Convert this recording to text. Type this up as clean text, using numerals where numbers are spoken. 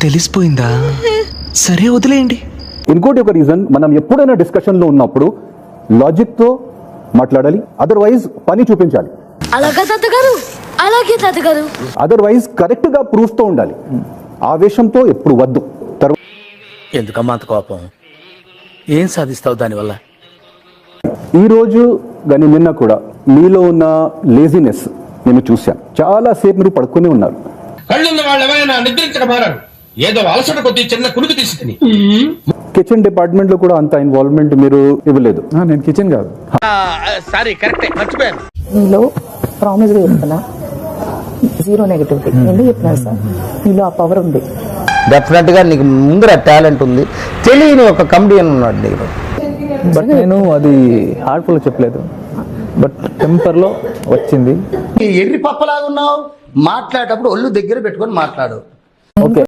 తెలిసిపోయిందా? సరే వదిలేయండి. ఇంకోటి ఒక రీజన్, మనం ఎప్పుడైనా డిస్కషన్లో ఉన్నప్పుడు లాజిక్తో మాట్లాడాలి, అదర్వైజ్ పని చూపించాలి. అలాగే తాతగారు. అదర్వైజ్ కరెక్ట్గా ప్రూఫ్తో ఉండాలి. ఆవేశంతో ఎప్పుడు వద్దు. ఎందుకమ్మా అంత కోపం? ఏం సాధిస్తావు దానివల్ల? ఈరోజు కానీ నిన్న కూడా మీలో ఉన్న లేజినెస్ నేను చూశాను. చాలా సేపు మీరు పడుకుని ఉన్నారు. కళ్ళున్న వాళ్ళు ఎవరైనా నిద్రించక మారారు. ఏదో అలసట కొద్ది చిన్న కునుకు తీసుకుని. కిచెన్ డిపార్ట్మెంట్ లో కూడా అంత ఇన్వాల్వ్మెంట్ మీరు ఇవ్వలేదు. నేను కిచెన్ కాదు. సారీ, కరెక్టే, మర్చిపోయాను. నీలో ప్రామిస్ గా చెప్తున్నా, జీరో నెగటివిటీ. ఎందుకు చెప్తున్నారు సార్? నీలో ఆ పవర్ ఉంది. డెఫినెట్ గా నీకు ముందర టాలెంట్ ఉంది. తెలియని ఒక కమెడియన్ ఉన్నాడు నీకు. బట్ నేను అది హార్ట్ఫుల్ చెప్పలేదు, బట్ టెంపర్ లో వచ్చింది. ఎర్రి పప్పలాగా ఉన్నావు. మాట్లాడేటప్పుడు ఒళ్ళు దగ్గర పెట్టుకొని మాట్లాడు.